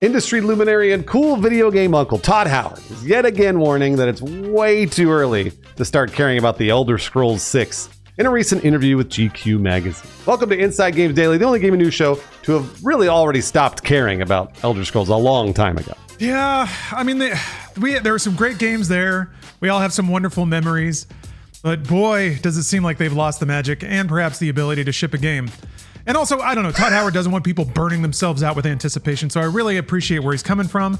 Industry luminary and cool video game uncle Todd Howard is yet again warning that it's way too early to start caring about the Elder Scrolls 6 in a recent interview with GQ magazine. Welcome to Inside Games Daily, the only gaming news show to have really already stopped caring about Elder Scrolls a long time ago. Yeah, I mean, there were some great games there. We all have some wonderful memories. But boy, does it seem like they've lost the magic and perhaps the ability to ship a game. And also, I don't know, Todd Howard doesn't want people burning themselves out with anticipation, so I really appreciate where he's coming from.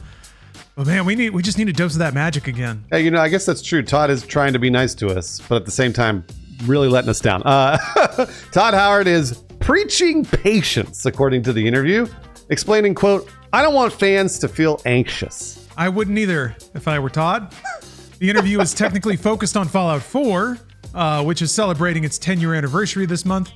But man, we just need a dose of that magic again. Hey, I guess that's true. Todd is trying to be nice to us, but at the same time, really letting us down. Todd Howard is preaching patience, according to the interview, explaining, quote, "I don't want fans to feel anxious." I wouldn't either if I were Todd. The interview is technically focused on Fallout 4, which is celebrating its 10-year anniversary this month.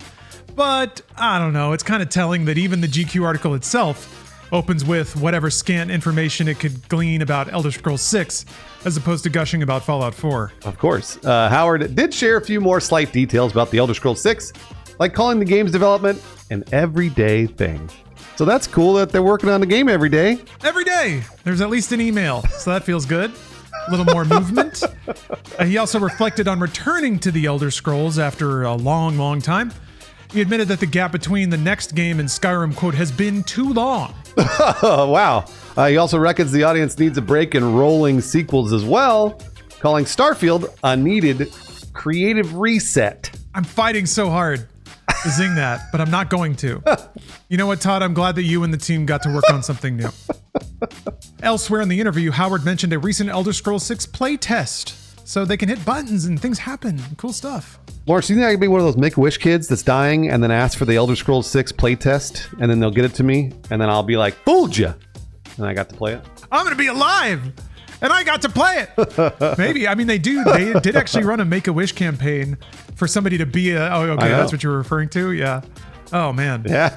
But I don't know, it's kind of telling that even the GQ article itself opens with whatever scant information it could glean about Elder Scrolls 6, as opposed to gushing about Fallout 4. Of course. Howard did share a few more slight details about the Elder Scrolls 6, like calling the game's development an everyday thing. So that's cool that they're working on the game every day. Every day! There's at least an email, so that feels good. A little more movement. He also reflected on returning to the Elder Scrolls after a long, long time. He admitted that the gap between the next game and Skyrim, quote, has been too long. Wow. He also reckons the audience needs a break in rolling sequels as well, calling Starfield a needed creative reset. I'm fighting so hard to zing that, but I'm not going to. You know what, Todd? I'm glad that you and the team got to work on something new. Elsewhere in the interview, Howard mentioned a recent Elder Scrolls 6 play test, so they can hit buttons and things happen. Cool stuff. Lawrence, do you think I could be one of those Make-A-Wish kids that's dying and then ask for the Elder Scrolls 6 playtest, and then they'll get it to me, and then I'll be like, fooled ya! And I got to play it. I'm going to be alive! And I got to play it! Maybe. I mean, they did actually run a Make-A-Wish campaign for somebody to be a... Oh, okay, that's what you're referring to? Yeah. Oh, man. Yeah.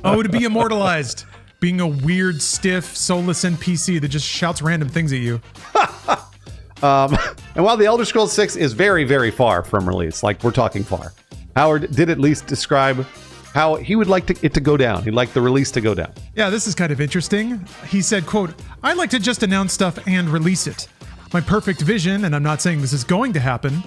Oh, to be immortalized. Being a weird, stiff, soulless NPC that just shouts random things at you. And while the Elder Scrolls 6 is very, very far from release, like we're talking far, Howard did at least describe how he would like it to go down. He'd like the release to go down. Yeah, this is kind of interesting. He said, quote, "I'd like to just announce stuff and release it. My perfect vision, and I'm not saying this is going to happen,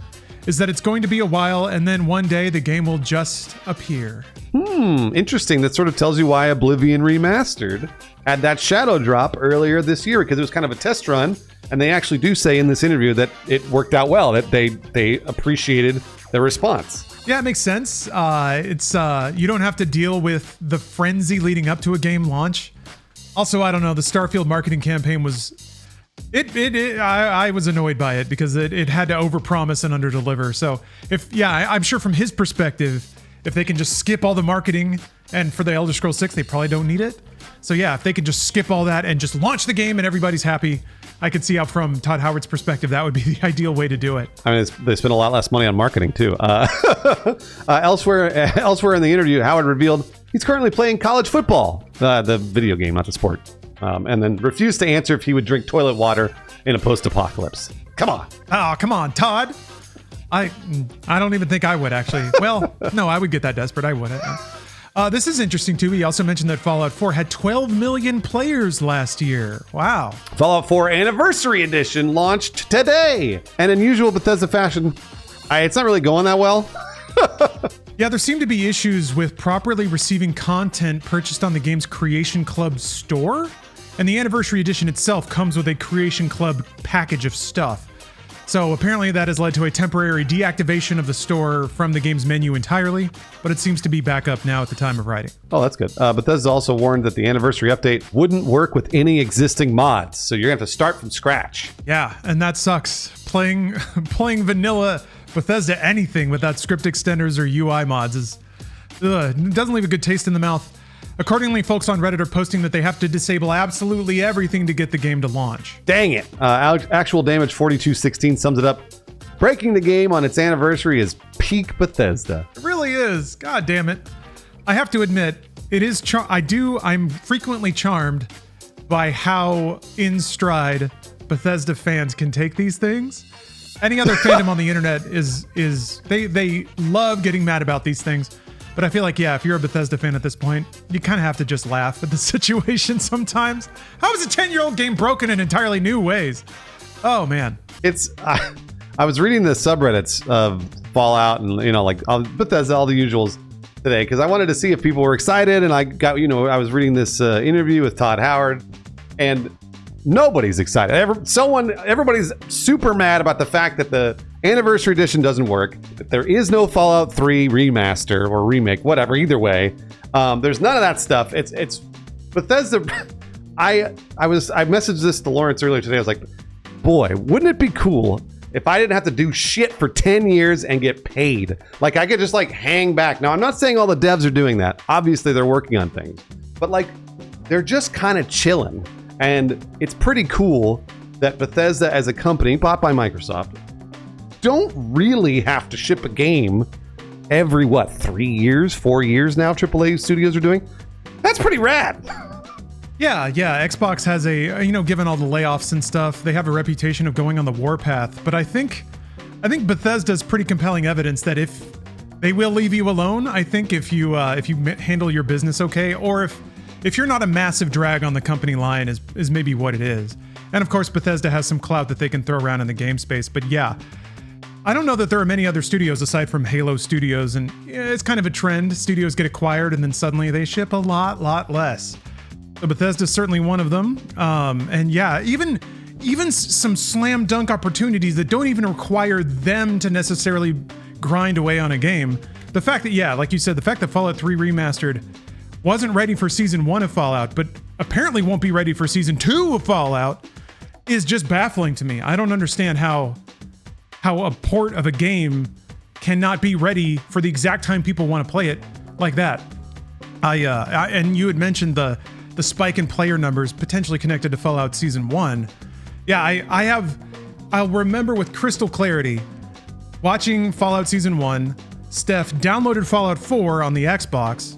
is that it's going to be a while and then one day the game will just appear." Interesting. That sort of tells you why Oblivion Remastered had that shadow drop earlier this year, because it was kind of a test run. And they actually do say in this interview that it worked out well, that they appreciated the response. Yeah, it makes sense. It's you don't have to deal with the frenzy leading up to a game launch. Also, I don't know, the Starfield marketing campaign was... I was annoyed by it because it had to overpromise and underdeliver. So, I'm sure from his perspective, if they can just skip all the marketing, and for the Elder Scrolls 6, they probably don't need it. So yeah, if they can just skip all that and just launch the game and everybody's happy, I could see how from Todd Howard's perspective, that would be the ideal way to do it. I mean, they spend a lot less money on marketing too. Elsewhere in the interview, Howard revealed he's currently playing college football, the video game, not the sport, and then refused to answer if he would drink toilet water in a post-apocalypse. Come on. Oh, come on, Todd. I don't even think I would, actually. Well, no, I would get that desperate. I wouldn't. This is interesting, too. He also mentioned that Fallout 4 had 12 million players last year. Wow. Fallout 4 Anniversary Edition launched today. And in usual Bethesda fashion, it's not really going that well. Yeah, there seem to be issues with properly receiving content purchased on the game's Creation Club store. And the Anniversary Edition itself comes with a Creation Club package of stuff. So apparently that has led to a temporary deactivation of the store from the game's menu entirely, but it seems to be back up now at the time of writing. Oh, that's good. Bethesda also warned that the anniversary update wouldn't work with any existing mods, so you're going to have to start from scratch. Yeah, and that sucks. Playing vanilla Bethesda anything without script extenders or UI mods doesn't leave a good taste in the mouth. Accordingly, folks on Reddit are posting that they have to disable absolutely everything to get the game to launch. Dang it. Actual Damage 4216 sums it up. Breaking the game on its anniversary is peak Bethesda. It really is. God damn it. I have to admit, it is. I'm frequently charmed by how in stride Bethesda fans can take these things. Any other fandom on the internet is they love getting mad about these things. But I feel like, yeah, if you're a Bethesda fan at this point, you kind of have to just laugh at the situation sometimes. How is a 10-year-old game broken in entirely new ways? Oh, man. I was reading the subreddits of Fallout and, like Bethesda, all the usuals today, because I wanted to see if people were excited. And I got, I was reading this interview with Todd Howard, and nobody's excited. Everybody's super mad about the fact that the Anniversary Edition doesn't work, that there is no Fallout 3 remaster or remake, whatever, either way. There's none of that stuff. It's Bethesda. I messaged this to Lawrence earlier today. I was like, boy, wouldn't it be cool if I didn't have to do shit for 10 years and get paid? Like, I could just hang back. Now, I'm not saying all the devs are doing that. Obviously, they're working on things, but they're just kind of chilling. And it's pretty cool that Bethesda as a company bought by Microsoft don't really have to ship a game every 3 years, 4 years now AAA studios are doing. That's pretty rad. Yeah. Xbox has given all the layoffs and stuff, they have a reputation of going on the warpath. But I think Bethesda's pretty compelling evidence that if they will leave you alone, I think if you handle your business okay, or if you're not a massive drag on the company line is maybe what it is. And of course, Bethesda has some clout that they can throw around in the game space. But yeah, I don't know that there are many other studios aside from Halo Studios, and it's kind of a trend. Studios get acquired and then suddenly they ship a lot less. So Bethesda's certainly one of them. And yeah, even some slam dunk opportunities that don't even require them to necessarily grind away on a game. The fact that, yeah, like you said, the fact that Fallout 3 Remastered wasn't ready for Season 1 of Fallout, but apparently won't be ready for Season 2 of Fallout is just baffling to me. I don't understand how a port of a game cannot be ready for the exact time people want to play it like that. And you had mentioned the spike in player numbers potentially connected to Fallout Season 1. Yeah, I'll remember with crystal clarity watching Fallout Season 1. Steph downloaded Fallout 4 on the Xbox.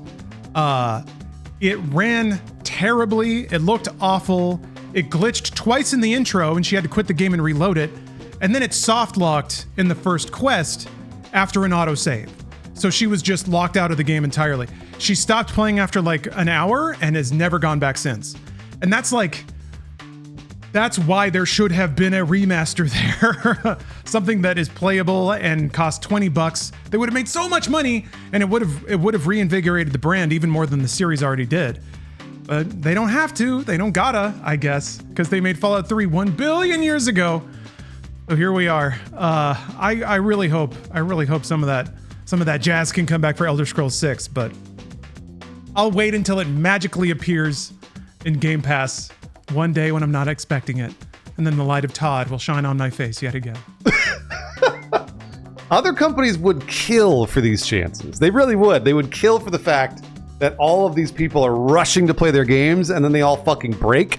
It ran terribly. It looked awful. It glitched twice in the intro and she had to quit the game and reload it. And then it soft locked in the first quest after an autosave. So she was just locked out of the game entirely. She stopped playing after an hour and has never gone back since. And that's why there should have been a remaster there. Something that is playable and cost $20. They would have made so much money, and it would have reinvigorated the brand even more than the series already did. But they don't have to. They don't gotta, I guess, because they made Fallout 3 1 billion years ago. So here we are. I really hope some of that jazz can come back for Elder Scrolls 6, but I'll wait until it magically appears in Game Pass one day when I'm not expecting it. And then the light of Todd will shine on my face yet again. Other companies would kill for these chances. They really would. They would kill for the fact that all of these people are rushing to play their games and then they all fucking break.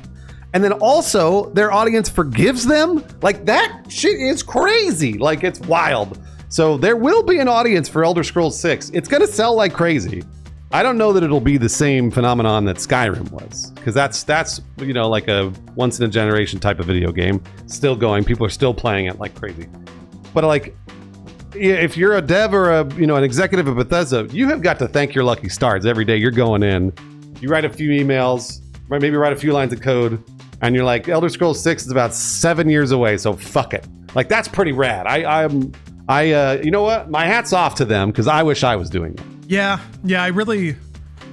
And then also their audience forgives them. That shit is crazy. It's wild. So there will be an audience for Elder Scrolls 6. It's going to sell like crazy. I don't know that it'll be the same phenomenon that Skyrim was, because that's a once in a generation type of video game, still going. People are still playing it like crazy. But if you're a dev or an executive of Bethesda, you have got to thank your lucky stars every day. You're going in, you write a few emails, maybe write a few lines of code, and you're like, Elder Scrolls 6 is about 7 years away, so fuck it. That's pretty rad. You know what? My hat's off to them, because I wish I was doing that. Yeah,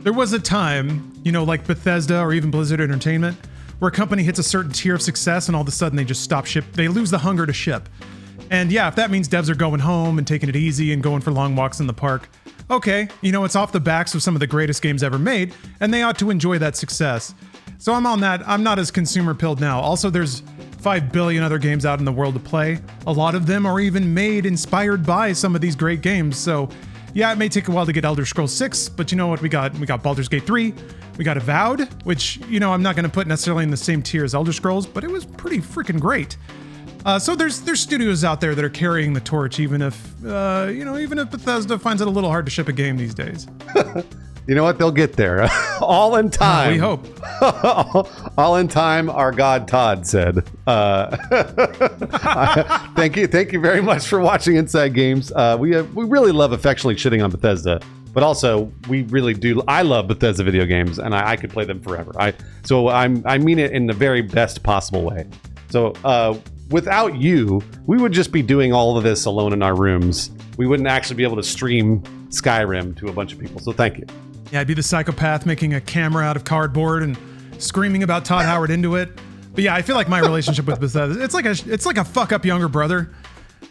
there was a time, like Bethesda or even Blizzard Entertainment, where a company hits a certain tier of success and all of a sudden they just stop ship. They lose the hunger to ship. And yeah, if that means devs are going home and taking it easy and going for long walks in the park, okay, it's off the backs of some of the greatest games ever made, and they ought to enjoy that success. So I'm on that. I'm not as consumer pilled now. Also, there's 5 billion other games out in the world to play. A lot of them are even made inspired by some of these great games. So yeah, it may take a while to get Elder Scrolls 6, but you know what we got? We got Baldur's Gate 3, we got Avowed, which, I'm not going to put necessarily in the same tier as Elder Scrolls, but it was pretty freaking great. So there's studios out there that are carrying the torch, even if Bethesda finds it a little hard to ship a game these days. You know what? They'll get there. All in time. We hope. All in time, our God Todd said. Thank you very much for watching Inside Games. We really love affectionately shitting on Bethesda But also, we really do. I love Bethesda video games, and I could play them forever. I mean it in the very best possible way. So without you, we would just be doing all of this alone in our rooms. We wouldn't actually be able to stream Skyrim to a bunch of people. So thank you. Yeah, I'd be the psychopath making a camera out of cardboard and screaming about Todd Howard into it. But yeah, I feel like my relationship with Bethesda, it's like a fuck up younger brother.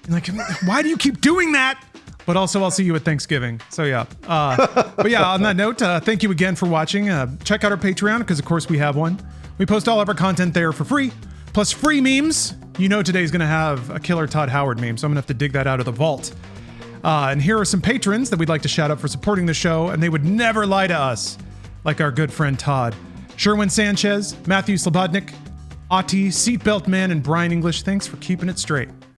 And like, why do you keep doing that? But also, I'll see you at Thanksgiving. So yeah. But yeah, on that note, thank you again for watching. Check out our Patreon, because of course we have one. We post all of our content there for free, plus free memes. You know today's going to have a killer Todd Howard meme, so I'm going to have to dig that out of the vault. And here are some patrons that we'd like to shout out for supporting the show, and they would never lie to us, like our good friend Todd. Sherwin Sanchez, Matthew Slobodnik, Ati, Seatbelt Man, and Brian English. Thanks for keeping it straight.